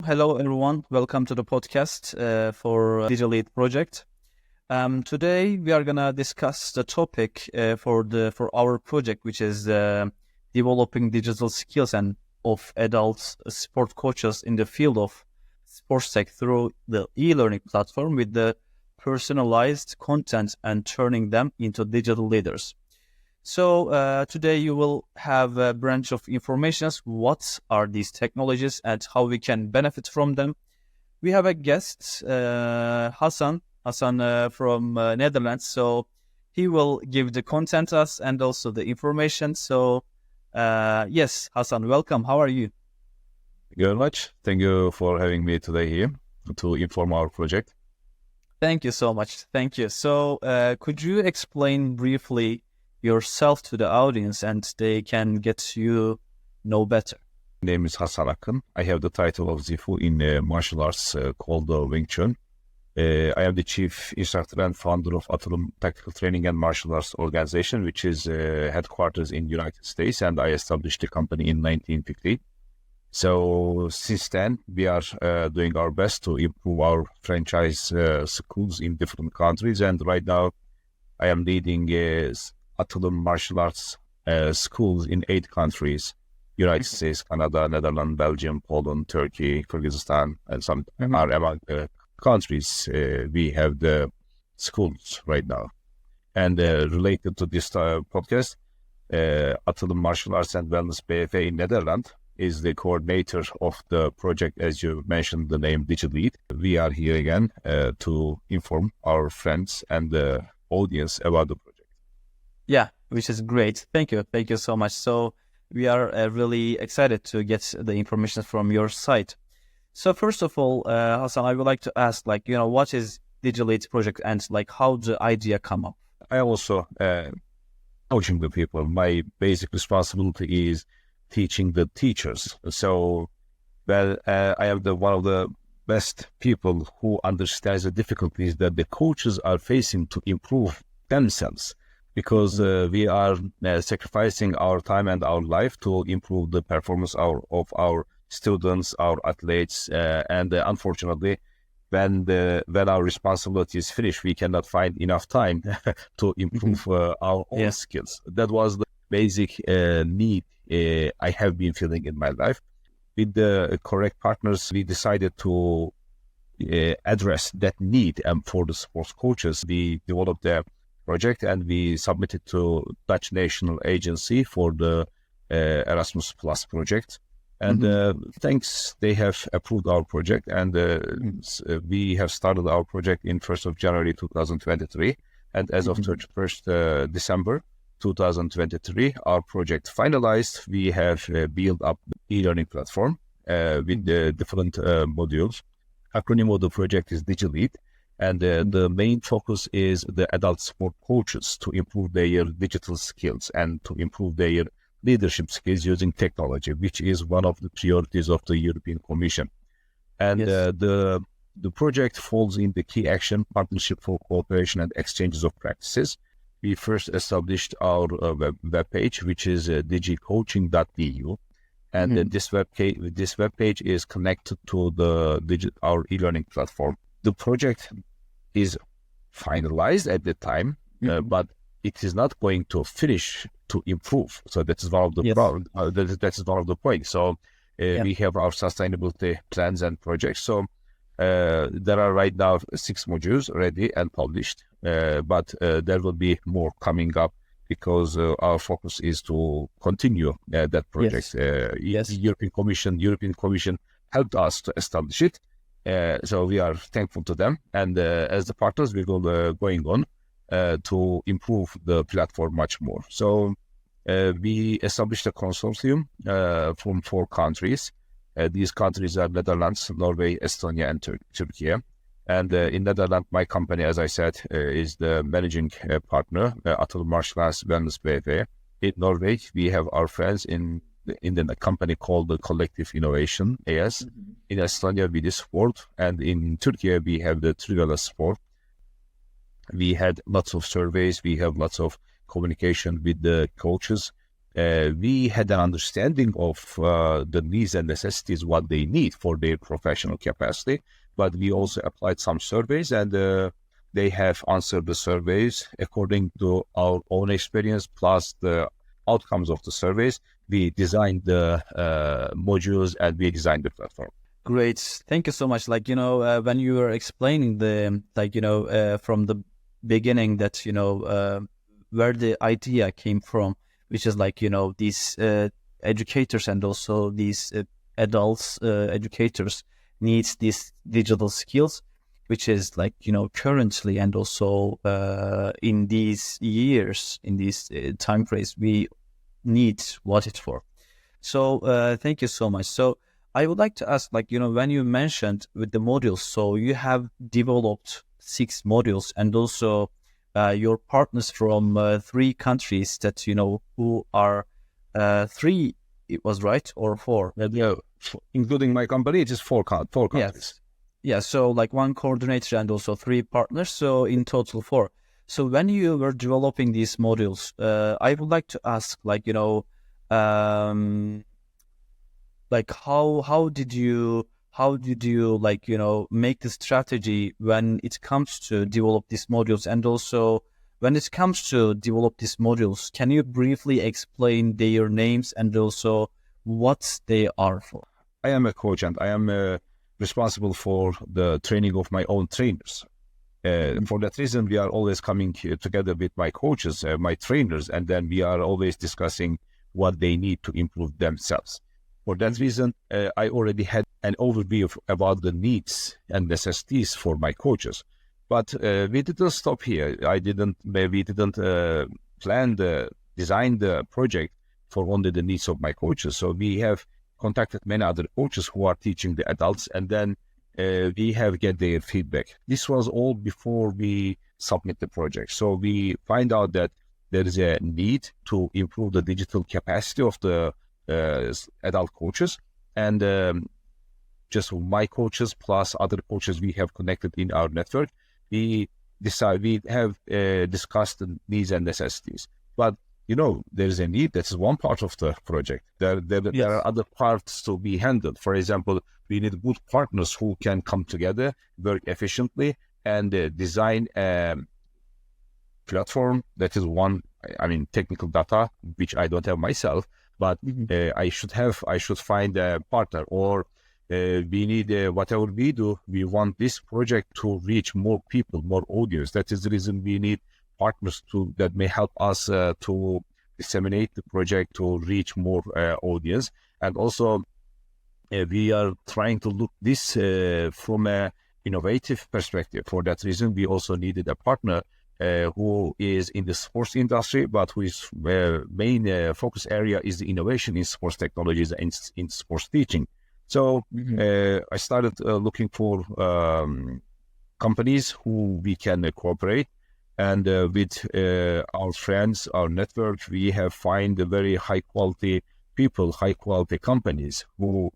hello everyone. Welcome to the podcast for DigiLEAD project. Today we are gonna discuss the topic for our project, which is developing digital skills and of adult sport coaches in the field of sports tech through the e-learning platform with the personalized content and turning them into digital leaders. So today you will have a branch of information. What are these technologies and how we can benefit from them? We have a guest, Hasan from Netherlands. So he will give the content us and also the information. So yes, Hasan, welcome. How are you? Thank you very much. Thank you for having me today here to inform our project. Thank you so much. Thank you. So could you explain briefly yourself to the audience and they can get you know better? My name is Hasan AKIN. I have the title of Sifu in martial arts called Wing Chun. I am the chief instructor and founder of Atılım Tactical Training and Martial Arts Organization, which is headquarters in United States, and I established the company in 1950. So since then, we are doing our best to improve our franchise schools in different countries, and right now I am leading Atılım martial arts schools in 8 countries: United States, Canada, Netherlands, Belgium, Poland, Turkey, Kyrgyzstan, and some are among the countries we have the schools right now. And related to this podcast, Atılım Martial Arts and Wellness BV in Netherlands is the coordinator of the project, as you mentioned the name DigiLEAD. We are here again to inform our friends and the audience about the project. Yeah, which is great. Thank you. Thank you so much. So we are really excited to get the information from your side. So first of all, Hasan, I would like to ask, what is DigiLEAD project and how the idea come up? I also coaching the people. My basic responsibility is teaching the teachers. So, I am one of the best people who understands the difficulties that the coaches are facing to improve themselves. Because we are sacrificing our time and our life to improve the performance of our students, our athletes, and unfortunately, when our responsibility is finished, we cannot find enough time to improve our own skills. That was the basic need I have been feeling in my life. With the correct partners, we decided to address that need, and for the sports coaches, we developed the project and we submitted to Dutch National Agency for the Erasmus Plus project. And thanks, they have approved our project, and we have started our project in 1st of January 2023. And as of 31st December 2023, our project finalized. We have built up the e-learning platform with the different modules. Acronym of the project is DigiLEAD. And the main focus is the adult sport coaches to improve their digital skills and to improve their leadership skills using technology, which is one of the priorities of the European Commission. And the project falls in the key action partnership for cooperation and exchanges of practices. We first established our web page, which is digicoaching.eu. And this web page is connected to our e-learning platform. The project is finalized at the time, but it is not going to finish to improve. So that is one of the that is one of the points. So we have our sustainability plans and projects. So there are right now 6 modules ready and published, but there will be more coming up because our focus is to continue that project. The European Commission helped us to establish it. So we are thankful to them, and as the partners, we will going on to improve the platform much more. So we established a consortium from 4 countries. These countries are Netherlands, Norway, Estonia, and Turkey. And in Netherlands, my company, as I said, is the managing partner, Atılım Martial Arts Wellness BV. In Norway, we have our friends in the company called the Collective Innovation AS. In Estonia, we do sport, and in Turkey, we have the Trivela Sport. We had lots of surveys. We have lots of communication with the coaches. we had an understanding of the needs and necessities, what they need for their professional capacity. But we also applied some surveys, and they have answered the surveys according to our own experience, plus the outcomes of the surveys. We designed the modules and we designed the platform. Great. Thank you so much. When you were explaining from the beginning that, where the idea came from, which is these educators and also these adults, educators needs these digital skills, which is currently and also in these years, in these time frames, we need what it's for. So thank you so much. So I would like to ask, when you mentioned with the modules, so you have developed 6 modules and also your partners from 3 countries that, who are 3, it was right, or 4? Yeah, including my company, it is 4 countries. Yes. Yeah, so 1 coordinator and also 3 partners, so in total 4. So when you were developing these modules, I would like to ask, how did you make the strategy when it comes to develop these modules? And also when it comes to develop these modules, can you briefly explain their names and also what they are for? I am a coach and I am responsible for the training of my own trainers. For that reason, we are always coming together with my coaches, my trainers, and then we are always discussing what they need to improve themselves. For that reason, I already had an overview about the needs and necessities for my coaches. But we didn't stop here. We didn't design the project for only the needs of my coaches. So we have contacted many other coaches who are teaching the adults, and then we have get their feedback. This was all before we submit the project. So we find out that there is a need to improve the digital capacity of the adult coaches, and just my coaches plus other coaches we have connected in our network. We have discussed the needs and necessities. But there is a need. That is one part of the project. There are other parts to be handled. For example, we need good partners who can come together, work efficiently, and design a platform. That is one. Technical data, which I don't have myself, but I should find a partner, or we need whatever we do. We want this project to reach more people, more audience. That is the reason we need partners that may help us to disseminate the project to reach more audience. And also we are trying to look this from a innovative perspective. For that reason, we also needed a partner who is in the sports industry, but whose main focus area is the innovation in sports technologies and in sports teaching. So I started looking for companies who we can cooperate. And with our friends, our network, we have find very high quality people, high quality companies who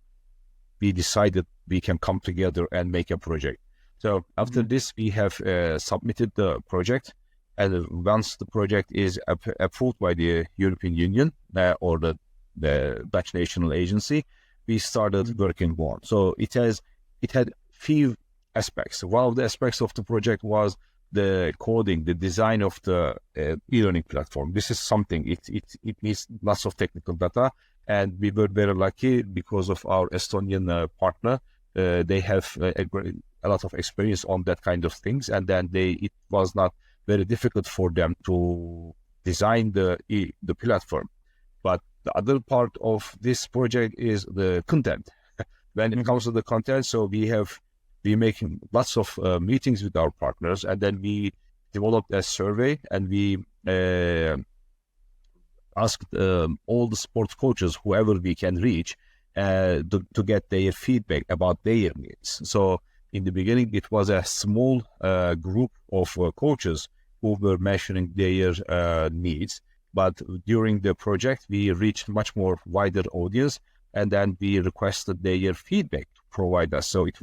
we decided we can come together and make a project. So after this, we have submitted the project. And once the project is approved by the European Union or the Dutch National Agency, we started working on. So it had few aspects. One of the aspects of the project was the coding, the design of the e-learning platform. This is something, it needs lots of technical data, and we were very lucky because of our Estonian partner. They have a lot of experience on that kind of things, and then it was not very difficult for them to design the platform. But the other part of this project is the content. When it comes to the content, so we making lots of meetings with our partners, and then we developed a survey, and we asked all the sports coaches, whoever we can reach, to get their feedback about their needs. So in the beginning, it was a small group of coaches who were measuring their needs. But during the project, we reached much more wider audience, and then we requested their feedback to provide us. So it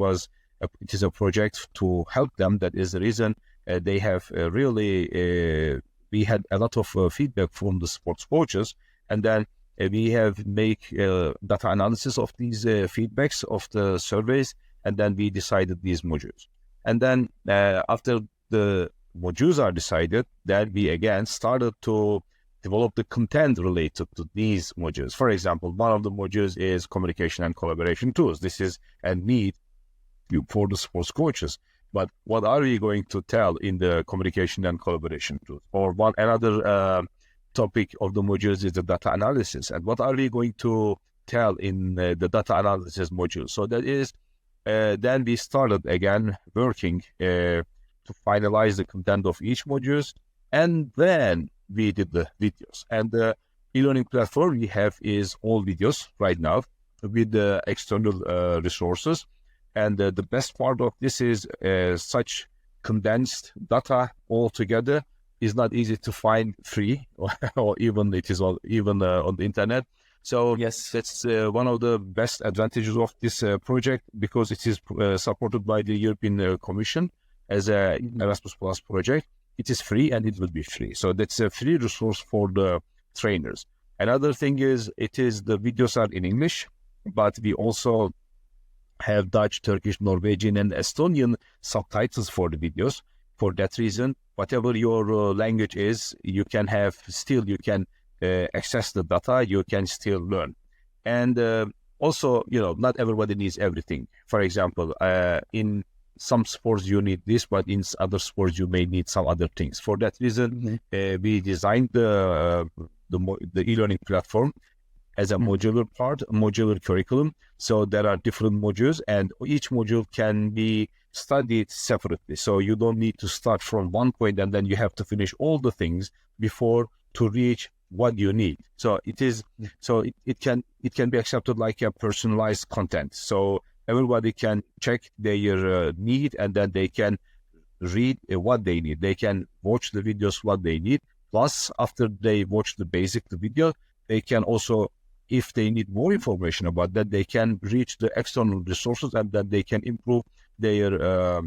is a project to help them. That is the reason they have we had a lot of feedback from the sports coaches, And then we have make data analysis of these feedbacks of the surveys, and then we decided these modules. And then after the modules are decided, then we again started to develop the content related to these modules. For example, one of the modules is communication and collaboration tools. This is a need for the sports coaches. But what are we going to tell in the communication and collaboration tools? Or another topic of the modules is the data analysis. And what are we going to tell in the data analysis module? So that is, then we started again working to finalize the content of each modules. And then we did the videos. And the e-learning platform we have is all videos right now with the external resources. And the best part of this is such condensed data all together is not easy to find free, or even it is on the internet. So Yes. that's one of the best advantages of this project, because it is supported by the European Commission as a Erasmus Plus project. It is free and it will be free. So that's a free resource for the trainers. Another thing is the videos are in English, but we also have Dutch, Turkish, Norwegian, and Estonian subtitles for the videos. For that reason, whatever your language is, you can access the data, you can still learn. And also, not everybody needs everything. For example, in some sports you need this, but in other sports you may need some other things. For that reason, we designed the e-learning platform as a modular curriculum. So there are different modules, and each module can be studied separately. So you don't need to start from one point and then you have to finish all the things before to reach what you need. So it can be accepted like a personalized content. So everybody can check their need, and then they can read what they need. They can watch the videos what they need. Plus, after they watch the video, they can also, if they need more information about that, they can reach the external resources, and then they can improve their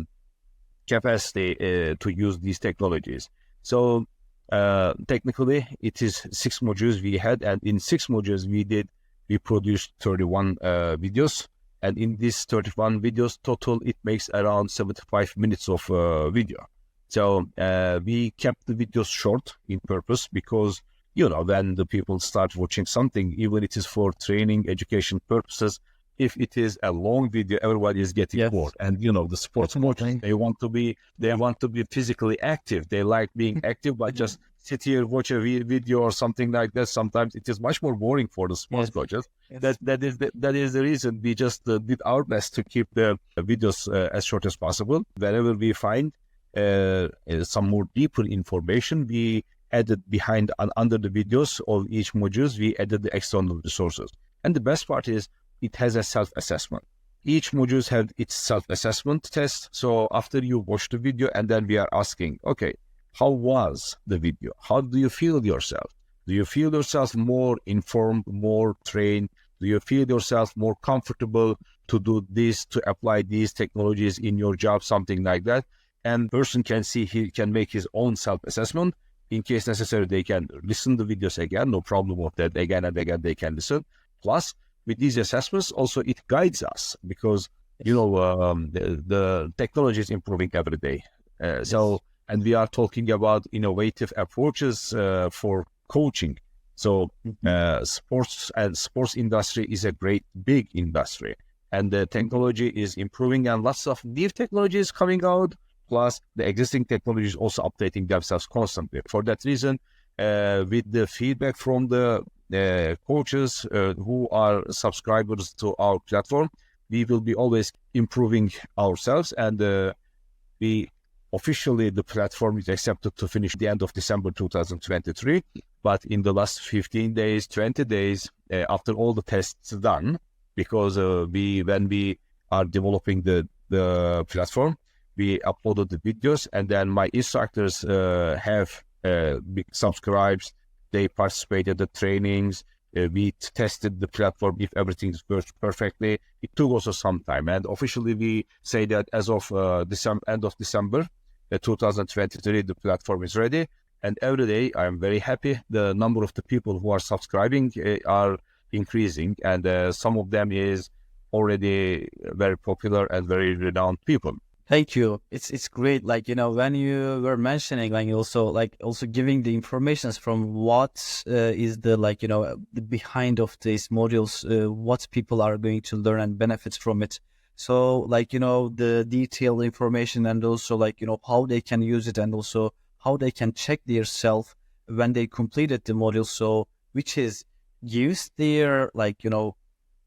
capacity to use these technologies. So technically, it is 6 modules we had, and in 6 modules we produced 31 videos. And in these 31 videos total, it makes around 75 minutes of video. So we kept the videos short in purpose, because when the people start watching something, even it is for training, education purposes, if it is a long video, everybody is getting bored. And the sports watching, they want to be physically active. They like being active, but just sit here, watch a video or something like that. Sometimes it is much more boring for the sports coaches. That is the reason we just did our best to keep the videos as short as possible. Whenever we find some more deeper information, we added behind and under the videos of each modules, we added the external resources. And the best part is it has a self-assessment. Each modules have its self-assessment test. So after you watch the video, and then we are asking, okay, how was the video? How do you feel yourself? Do you feel yourself more informed, more trained? Do you feel yourself more comfortable to do this, to apply these technologies in your job, something like that? And person can see, he can make his own self-assessment. In case necessary, they can listen to the videos again, no problem with that. Again and again, they can listen. Plus, with these assessments, also it guides us, because, the technology is improving every day. And we are talking about innovative approaches for coaching. So sports industry is a great big industry, and the technology is improving, and lots of new technologies coming out. Plus, the existing technologies also updating themselves constantly. For that reason, with the feedback from the coaches who are subscribers to our platform, we will be always improving ourselves. And officially, the platform is accepted to finish the end of December 2023. But in the last 15 days, 20 days, after all the tests done, because when we are developing the platform, we uploaded the videos, and then my instructors have subscribed. They participated in the trainings. We tested the platform if everything works perfectly. It took also some time, and officially we say that as of end of December 2023, the platform is ready, And every day, I'm very happy. The number of the people who are subscribing are increasing, and some of them is already very popular and very renowned people. Thank you. It's great. Like, when you were mentioning, also giving the informations from what is the the behind of these modules, what people are going to learn and benefits from it. So the detailed information, and also how they can use it, and also how they can check their self when they completed the module. So which is gives their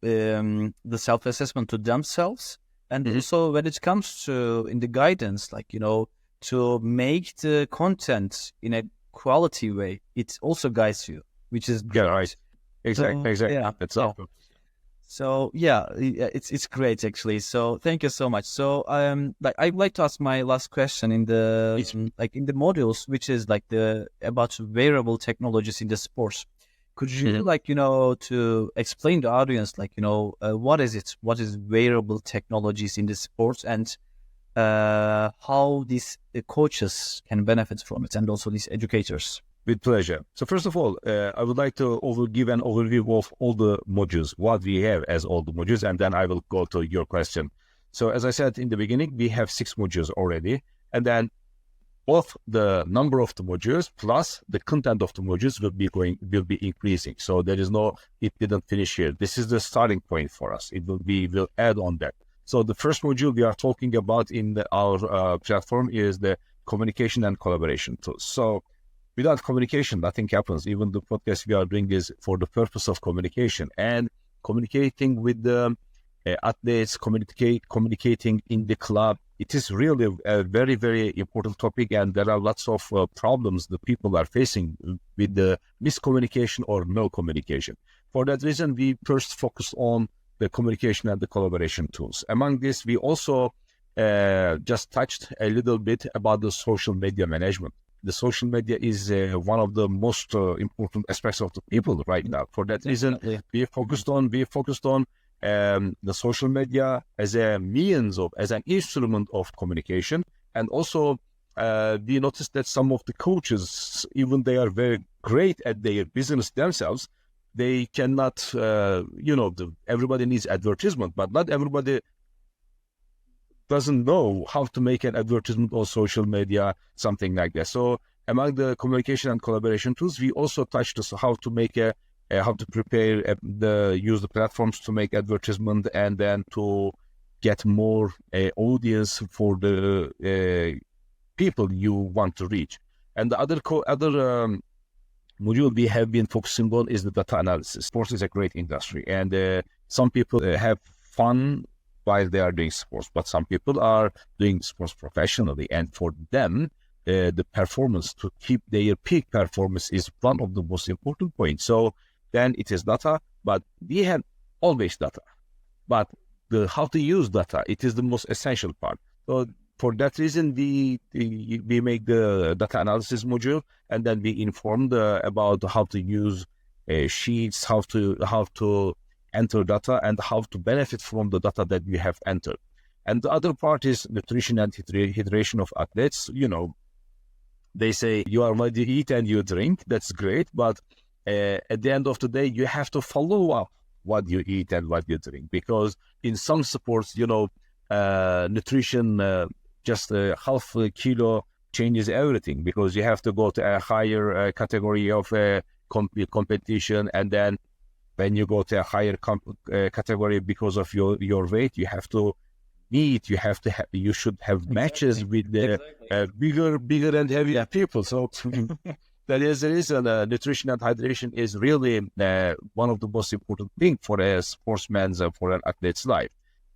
the self-assessment to themselves. And also when it comes to in the guidance, to make the content in a quality way, it also guides you, which is great. Yeah, right. Exactly. Yeah. That's Yeah. all. So it's great actually. So thank you so much. So I'd like to ask my last question in the in the modules, which is about wearable technologies in the sports. Could you to explain the audience what is it? What is wearable technologies in the sports, and how these coaches can benefit from it, and also these educators? With pleasure. So first of all, I would like to give an overview of all the modules, what we have as all the modules, and then I will go to your question. So as I said in the beginning, we have 6 modules already, and then both the number of the modules plus the content of the modules will be increasing. So there is it didn't finish here. This is the starting point for us. We'll add on that. So the first module we are talking about in our platform is the communication and collaboration tools. So without communication, nothing happens. Even the podcast we are doing is for the purpose of communication and communicating with the athletes, communicating in the club. It is really a very, very important topic, and there are lots of problems the people are facing with the miscommunication or no communication. For that reason, we first focus on the communication and the collaboration tools. Among this, we also just touched a little bit about the social media management. The social media is one of the most important aspects of the people right now. For that reason, we focused on the social media as an instrument of communication. And also we noticed that some of the coaches, even they are very great at their business themselves, they cannot, everybody needs advertisement, but not everybody doesn't know how to make an advertisement on social media, something like that. So among the communication and collaboration tools, we also touched on how to make how to prepare use the platforms to make advertisement, and then to get more audience for the people you want to reach. And the other module we have been focusing on is the data analysis. Sports is a great industry, and some people have fun while they are doing sports, but some people are doing sports professionally, and for them, the performance, to keep their peak performance, is one of the most important points. So then it is data, but we have always data. But how to use data, it is the most essential part. So for that reason, we make the data analysis module, and then we informed about how to use sheets, how to enter data, and how to benefit from the data that we have entered. And the other part is nutrition and hydration of athletes. They say you are what you eat and you drink. That's great, but at the end of the day, you have to follow up what you eat and what you drink, because in some sports, nutrition, just a half a kilo changes everything, because you have to go to a higher category of competition, and then when you go to a higher category because of your weight, you have to meet, you should have matches with the bigger and heavier people. So that is the reason nutrition and hydration is really one of the most important things for a sportsman's for an athlete's life.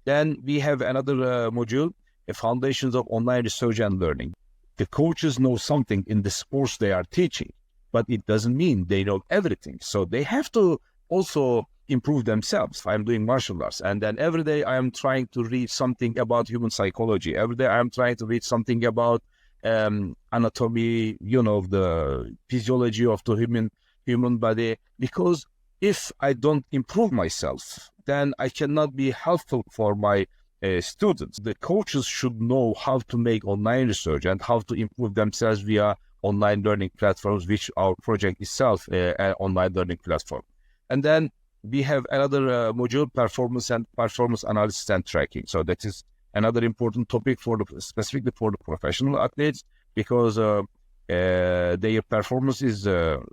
Then we have another module, foundations of online research and learning. The coaches know something in the sports they are teaching, but it doesn't mean they know everything. So they have to also improve themselves. I'm doing martial arts, and then every day I am trying to read something about human psychology. Every day I am trying to read something about anatomy, the physiology of the human body, because if I don't improve myself, then I cannot be helpful for my students. The coaches should know how to make online research and how to improve themselves via online learning platforms, which our project itself an online learning platform. And then we have another module, performance analysis and tracking. So that is another important topic specifically for the professional athletes, because their performance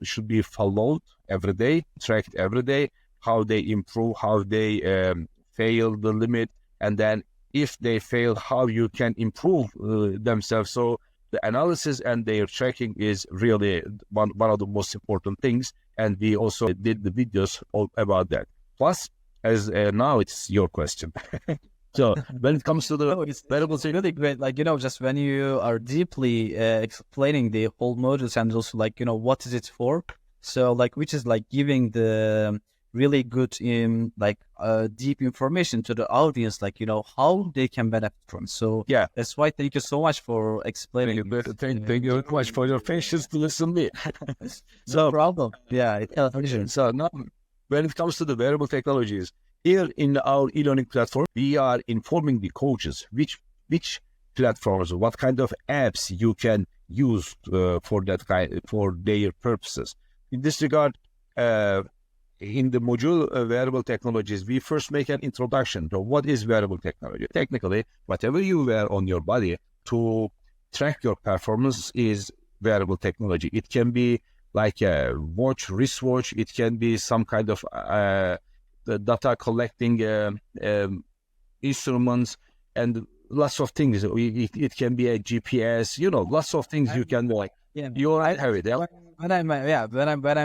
should be followed every day, tracked every day, how they improve, how they fail the limit, and then if they fail, how you can improve themselves. So the analysis and their tracking is really one of the most important things, and we also did the videos all about that. Plus, as now it's your question. So when it comes to the it's really great. Like, just when you are deeply explaining the whole modules and also like, what is it for? So like, which is like giving the really good deep information to the audience, like, how they can benefit from. So yeah, that's why thank you so much for explaining. Thank you very much for your patience to listen to me. No problem. Yeah. So now, when it comes to the wearable technologies, here in our e-learning platform, we are informing the coaches which platforms, what kind of apps you can use for their purposes. In this regard, in the module wearable technologies, we first make an introduction to what is wearable technology. Technically, whatever you wear on your body to track your performance is wearable technology. It can be like a watch, wristwatch. It can be some kind of the data collecting instruments and lots of things. It can be a GPS, lots of things you can like. Yeah, you already have it. Yeah? When I'm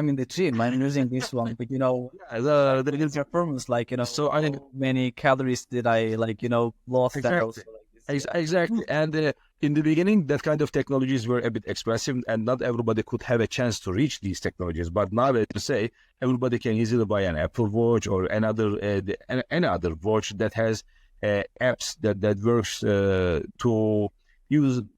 in the gym, I'm using this one. But the performance, like So how many calories did I lost? Exactly. Exactly. And in the beginning, that kind of technologies were a bit expensive, and not everybody could have a chance to reach these technologies. But now, let's say, everybody can easily buy an Apple Watch or any other watch that has apps that works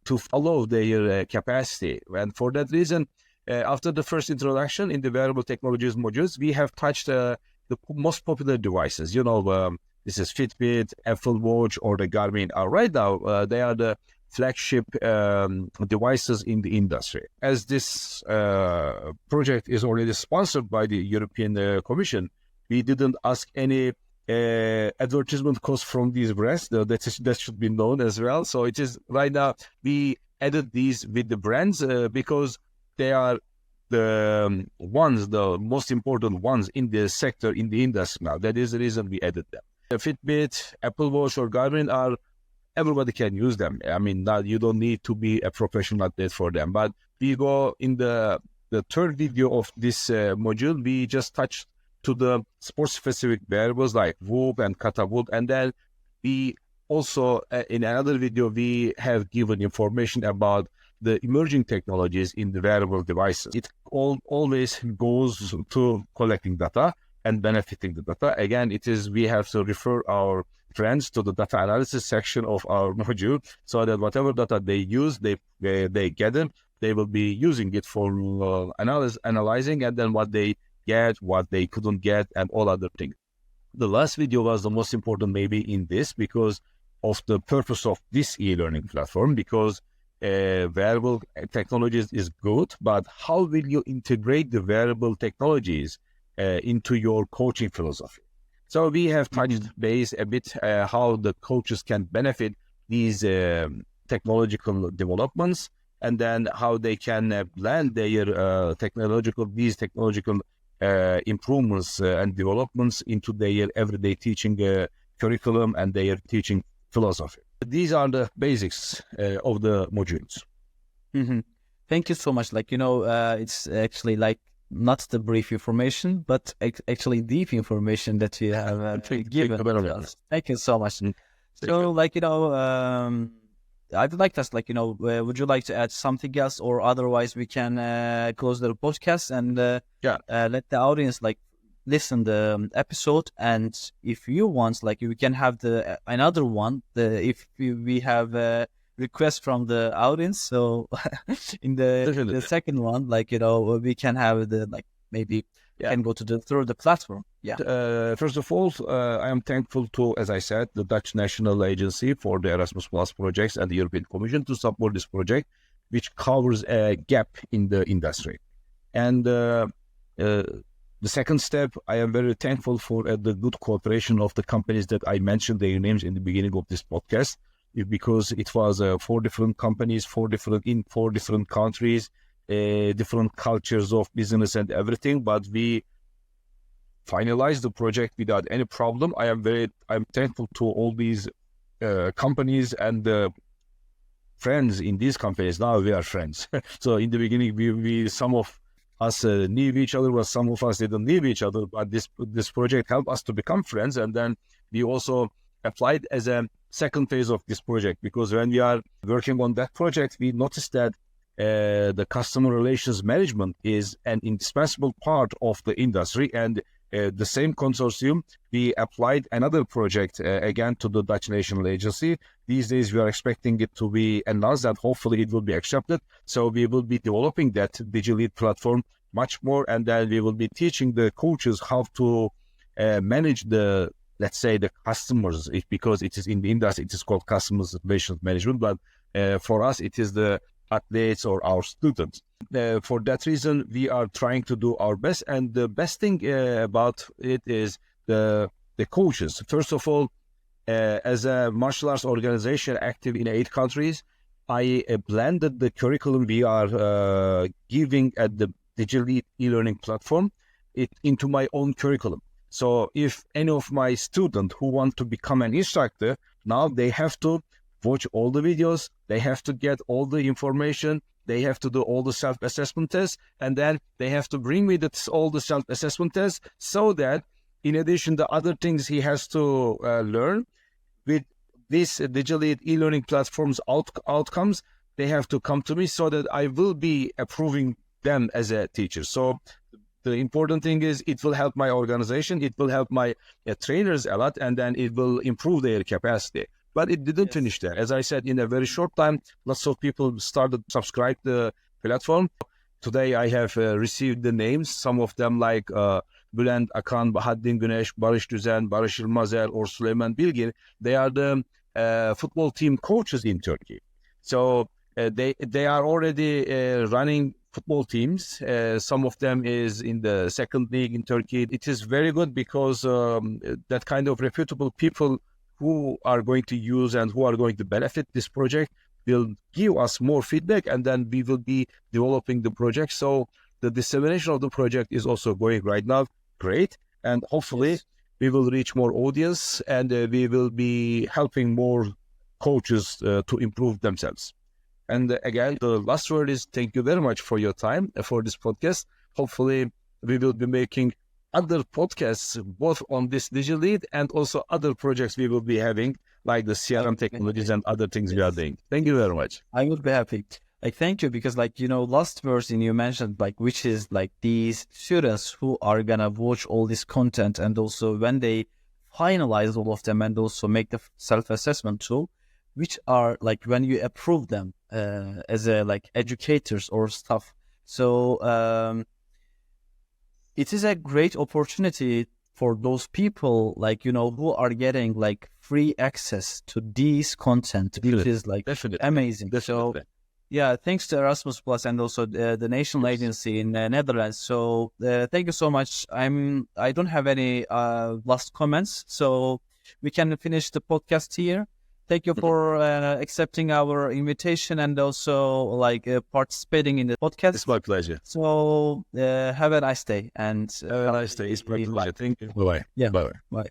to follow their capacity. And for that reason, after the first introduction in the wearable technologies modules, we have touched the most popular devices. This is Fitbit, Apple Watch, or the Garmin. Right now, they are the flagship devices in the industry. As this project is already sponsored by the European Commission, we didn't ask any advertisement cost from these brands. That should be known as well. So it is right now, we added these with the brands because they are the most important ones in the sector, in the industry now. That is the reason we added them. The Fitbit, Apple Watch, or Garmin everybody can use them. I mean, you don't need to be a professional athlete for them. But we go in the third video of this module, we just touched to the sports-specific wearables like Whoop and Catapult. And then we also, in another video, we have given information about the emerging technologies in the wearable devices. It always goes to collecting data and benefiting the data. Again, we have to refer our friends to the data analysis section of our module, so that whatever data they use, they get them, they will be using it for analyzing, and then what they get, what they couldn't get, and all other things. The last video was the most important maybe in this because of the purpose of this e-learning platform, because wearable technologies is good, but how will you integrate the wearable technologies into your coaching philosophy? So we have touched base a bit how the coaches can benefit these technological developments, and then how they can blend their technological improvements and developments into their everyday teaching curriculum and their teaching philosophy. These are the basics of the modules. Mm-hmm. Thank you so much. It's actually not the brief information, but actually deep information that you have given. Thank you so much. So, I would like to ask, would you like to add something else, or otherwise we can close the podcast and let the audience listen the episode, and if you want, we can have another one. If we have a request from the audience, so in the second one, we can have can go to through the platform. First of all, I am thankful to, as I said, the Dutch National Agency for the Erasmus Plus projects and the European Commission to support this project. which covers a gap in the industry. And the second step, I am very thankful for the good cooperation of the companies that I mentioned their names in the beginning of this podcast, because it was 4 different companies, in 4 different countries, different cultures of business and everything. But we finalized the project without any problem. I'm thankful to all these companies and friends in these companies. Now we are friends. So in the beginning, we some of us knew each other, but some of us didn't know each other. But this project helped us to become friends, and then we also applied as a second phase of this project, because when we are working on that project, we noticed that the customer relations management is an indispensable part of the industry. And the same consortium, we applied another project again to the Dutch National Agency. These days, we are expecting it to be announced that hopefully it will be accepted. So we will be developing that DigiLEAD platform much more, and then we will be teaching the coaches how to manage the, let's say, the customers, because it is in the industry, it is called customer relations management. But for us, it is the athletes or our students. For that reason, we are trying to do our best. And the best thing about it is the coaches. First of all, as a martial arts organization active in 8 countries, I blended the curriculum we are giving at the DigiLEAD e-learning platform into my own curriculum. So if any of my students who want to become an instructor, now they have to watch all the videos, they have to get all the information, they have to do all the self-assessment tests, and then they have to bring me all the self-assessment tests, so that in addition to other things he has to learn, with this DigiLEAD e-learning platform's outcomes, they have to come to me, so that I will be approving them as a teacher. So the important thing is it will help my organization, it will help my trainers a lot, and then it will improve their capacity. But it didn't finish there. As I said, in a very short time, lots of people started to subscribe to the platform. Today, I have received the names, some of them like Bülent Akan, Bahaddin Güneş, Barış Düzen, Barış Yılmazer, or Süleyman Bilgin. They are the football team coaches in Turkey. So they are already running football teams. Some of them is in the second league in Turkey. It is very good, because that kind of reputable people who are going to use and who are going to benefit this project will give us more feedback, and then we will be developing the project. So the dissemination of the project is also going right now great, and hopefully we will reach more audience, and we will be helping more coaches to improve themselves. And again, the last word is thank you very much for your time for this podcast. Hopefully we will be making other podcasts, both on this DigiLEAD and also other projects we will be having, like the CRM technologies and other things we are doing. Thank you very much. I would be happy. Thank you, because last verse you mentioned, which is these students who are gonna watch all this content, and also when they finalize all of them and also make the self-assessment tool, which are when you approve them as educators or staff. So it is a great opportunity for those people who are getting free access to these content, which is Definitely. amazing. Definitely. So yeah, thanks to Erasmus Plus and also the national agency in Netherlands. So thank you so much. I don't have any last comments, so we can finish the podcast here. Thank you for accepting our invitation and also participating in the podcast. It's my pleasure. So have a nice day, and Have a nice day. It's my pleasure. Thank you. Bye-bye. Yeah. Bye-bye. Bye.